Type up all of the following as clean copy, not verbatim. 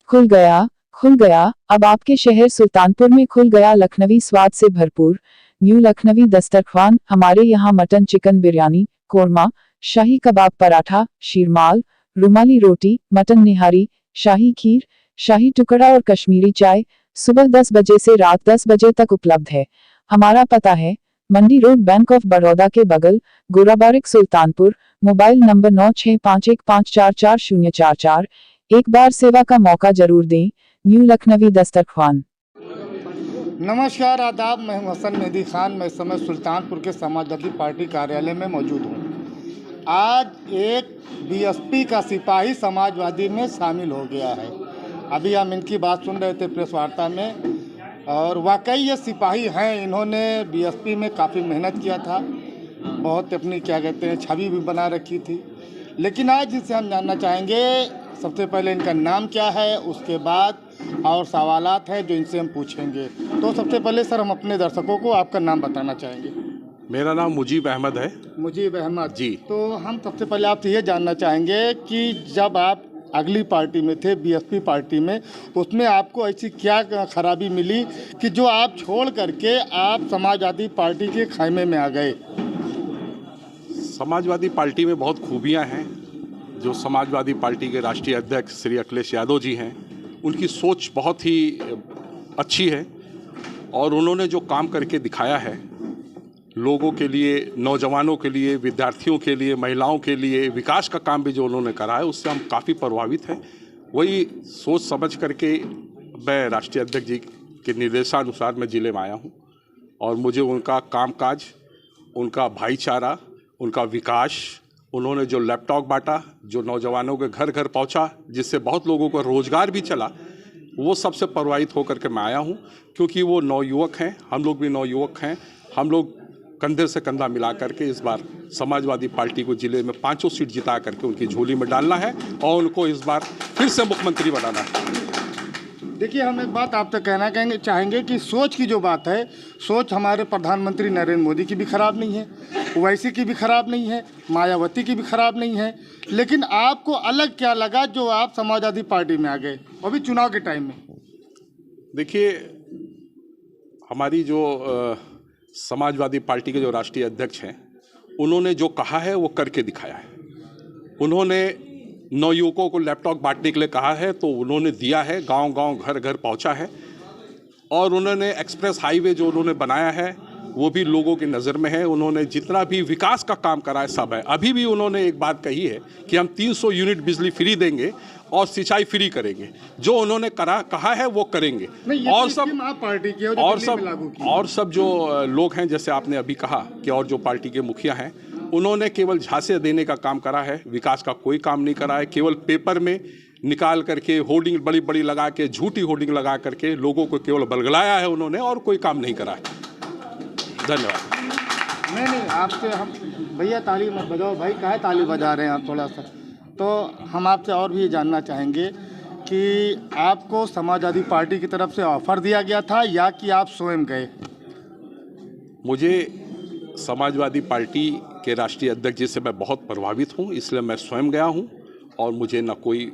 खुल गया। अब आपके शहर सुल्तानपुर में खुल गया लखनवी स्वाद से भरपूर न्यू लखनवी दस्तरख्वान। हमारे यहाँ मटन चिकन बिरयानी, कोरमा, शाही कबाब, पराठा, शीरमाल, रुमाली रोटी, मटन निहारी, शाही खीर, शाही टुकड़ा और कश्मीरी चाय सुबह 10 बजे से रात 10 बजे तक उपलब्ध है। हमारा पता है मंडी रोड, बैंक ऑफ बड़ौदा के बगल, गोराबारिक, सुल्तानपुर। Mobile number 9651544044। एक बार सेवा का मौका जरूर दें। न्यू लखनवी दस्तरख्वान। नमस्कार, आदाब। मैं हूं हसन मेहदी खान। मैं इस समय सुल्तानपुर के समाजवादी पार्टी कार्यालय में मौजूद हूं। आज एक बीएसपी का सिपाही समाजवादी में शामिल हो गया है। अभी हम इनकी बात सुन रहे थे प्रेस वार्ता में, और वाकई ये सिपाही हैं। इन्होंने बीएसपी में काफ़ी मेहनत किया था, बहुत अपनी क्या कहते हैं छवि भी बना रखी थी। लेकिन आज जिससे हम जानना चाहेंगे, सबसे पहले इनका नाम क्या है, उसके बाद और सवालात हैं जो इनसे हम पूछेंगे। तो सबसे पहले सर, हम अपने दर्शकों को आपका नाम बताना चाहेंगे। मेरा नाम मुजीब अहमद है। मुजीब अहमद जी। तो हम सबसे पहले आपसे ये जानना चाहेंगे कि जब आप अगली पार्टी में थे, बीएसपी पार्टी में, उसमें आपको ऐसी क्या खराबी मिली कि जो आप छोड़ करके आप समाजवादी पार्टी के खैमे में आ गए? समाजवादी पार्टी में बहुत खूबियां हैं। जो समाजवादी पार्टी के राष्ट्रीय अध्यक्ष श्री अखिलेश यादव जी हैं, उनकी सोच बहुत ही अच्छी है और उन्होंने जो काम करके दिखाया है लोगों के लिए, नौजवानों के लिए, विद्यार्थियों के लिए, महिलाओं के लिए, विकास का काम भी जो उन्होंने करा है, उससे हम काफ़ी प्रभावित हैं। वही सोच समझ करके मैं राष्ट्रीय अध्यक्ष जी के निर्देशानुसार मैं ज़िले में आया हूँ और मुझे उनका कामकाज, उनका भाईचारा, उनका विकास, उन्होंने जो लैपटॉप बांटा, जो नौजवानों के घर घर पहुंचा, जिससे बहुत लोगों को रोज़गार भी चला, वो सबसे प्रभावित होकर के मैं आया हूं। क्योंकि वो नौयुवक हैं, हम लोग भी नौयुवक हैं। हम लोग कंधे से कंधा मिला करके इस बार समाजवादी पार्टी को ज़िले में 5 सीट जिता करके उनकी झोली में डालना है और उनको इस बार फिर से मुख्यमंत्री बनाना है। देखिए, हम एक बात आपसे कहना चाहेंगे कि सोच की जो बात है, सोच हमारे प्रधानमंत्री नरेंद्र मोदी की भी ख़राब नहीं है, ओवैसी की भी ख़राब नहीं है, मायावती की भी ख़राब नहीं है। लेकिन आपको अलग क्या लगा जो आप समाजवादी पार्टी में आ गए, वो भी चुनाव के टाइम में? देखिए, हमारी जो समाजवादी पार्टी के जो राष्ट्रीय अध्यक्ष हैं, उन्होंने जो कहा है वो करके दिखाया है। उन्होंने नौयुवकों को लैपटॉप बांटने के लिए कहा है तो उन्होंने दिया है, गांव गांव घर घर पहुंचा है। और उन्होंने एक्सप्रेस हाईवे जो उन्होंने बनाया है वो भी लोगों की नज़र में है। उन्होंने जितना भी विकास का काम करा है सब है। अभी भी उन्होंने एक बात कही है कि हम 300 यूनिट बिजली फ्री देंगे और सिंचाई फ्री करेंगे। जो उन्होंने कहा है वो करेंगे। और सब जो लोग हैं, जैसे आपने अभी कहा कि और जो पार्टी के मुखिया हैं, उन्होंने केवल झांसे देने का काम करा है, विकास का कोई काम नहीं करा है। केवल पेपर में निकाल करके होर्डिंग बड़ी बड़ी लगा के, झूठी होर्डिंग लगा करके लोगों को केवल बलगलाया है उन्होंने, और कोई काम नहीं करा है। धन्यवाद। नहीं, आपसे हम भैया ताली मत बजाओ भाई, काहे ताली बजा रहे हैं आप थोड़ा सा। तो हम आपसे और भी ये जानना चाहेंगे कि आपको समाजवादी पार्टी की तरफ से ऑफर दिया गया था या कि आप स्वयं गए? मुझे समाजवादी पार्टी के राष्ट्रीय अध्यक्ष जी से मैं बहुत प्रभावित हूँ, इसलिए मैं स्वयं गया हूँ। और मुझे न कोई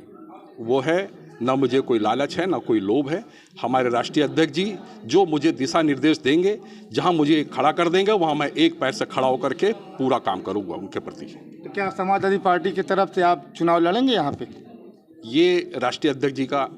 वो है, न मुझे कोई लालच है, न कोई लोभ है। हमारे राष्ट्रीय अध्यक्ष जी जो मुझे दिशा निर्देश देंगे, जहां मुझे खड़ा कर देंगे, वहां मैं एक पैर से खड़ा होकर के पूरा काम करूंगा उनके प्रति। तो क्या समाजवादी पार्टी की तरफ से आप चुनाव लड़ेंगे यहाँ पे? ये राष्ट्रीय अध्यक्ष जी का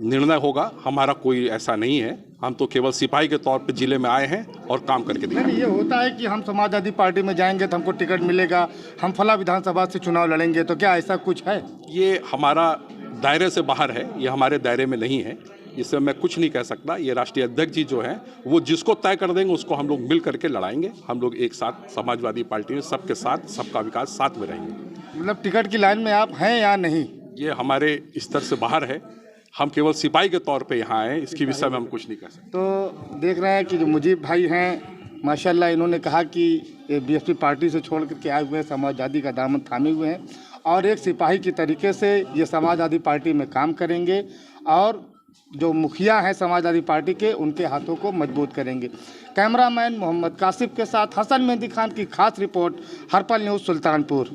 निर्णय होगा, हमारा कोई ऐसा नहीं है। हम तो केवल सिपाही के तौर पे जिले में आए हैं और काम करके दिखाएंगे। नहीं, ये होता है कि हम समाजवादी पार्टी में जाएंगे तो हमको टिकट मिलेगा, हम फला विधानसभा से चुनाव लड़ेंगे, तो क्या ऐसा कुछ है? ये हमारा दायरे से बाहर है, ये हमारे दायरे में नहीं है, इससे मैं कुछ नहीं कह सकता। ये राष्ट्रीय अध्यक्ष जी जो हैं, वो जिसको तय कर देंगे उसको हम लोग मिल करके लड़ाएंगे। हम लोग एक साथ समाजवादी पार्टी में सबके साथ, सबका विकास साथ में रहेंगे। मतलब टिकट की लाइन में आप हैं या नहीं? ये हमारे स्तर से बाहर है, हम केवल सिपाही के तौर पे यहाँ आए, इसके विषय में हम कुछ नहीं कह सकते। तो देख रहे हैं कि जो मुजीब भाई हैं, माशाल्लाह, इन्होंने कहा कि बीएसपी पार्टी से छोड़ करके आए हुए समाजवादी का दामन थामे हुए हैं और एक सिपाही की तरीके से ये समाजवादी पार्टी में काम करेंगे और जो मुखिया हैं समाजवादी पार्टी के, उनके हाथों को मजबूत करेंगे। कैमरामैन मोहम्मद कासिफ के साथ हसन मेहदी खान की खास रिपोर्ट, हरपल न्यूज़, सुल्तानपुर।